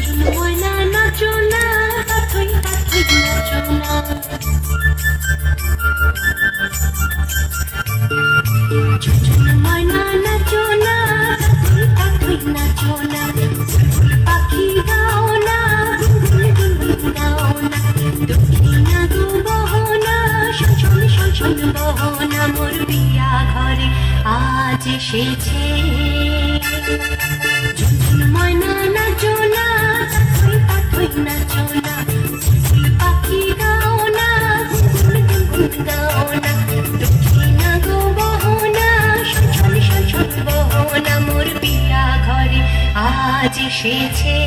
ঝুনঝুন ময়না নাচো না, পাথই পাথই নাচো না। ঝুনঝুন ময়না নাচো না, পাথই পাথই নাচো না। বুলবুল পাখি গাও না, গুনগুন গুনগুন গাও না। দক্ষিণা গো বহনা, শোন শোন শোন বহনা। মোর বিয়া ঘরে আজ এসেছে। ঝুনঝুন ময়না নাচো না, পাথই পাথই নাচো না। বুলবুল পাখি গাও না, গুনগুন গুনগুন গাও না। দক্ষিণা গো বহনা, শোন শোন শোন বহনা। মোর বিয়া ঘরে আজ এসেছে।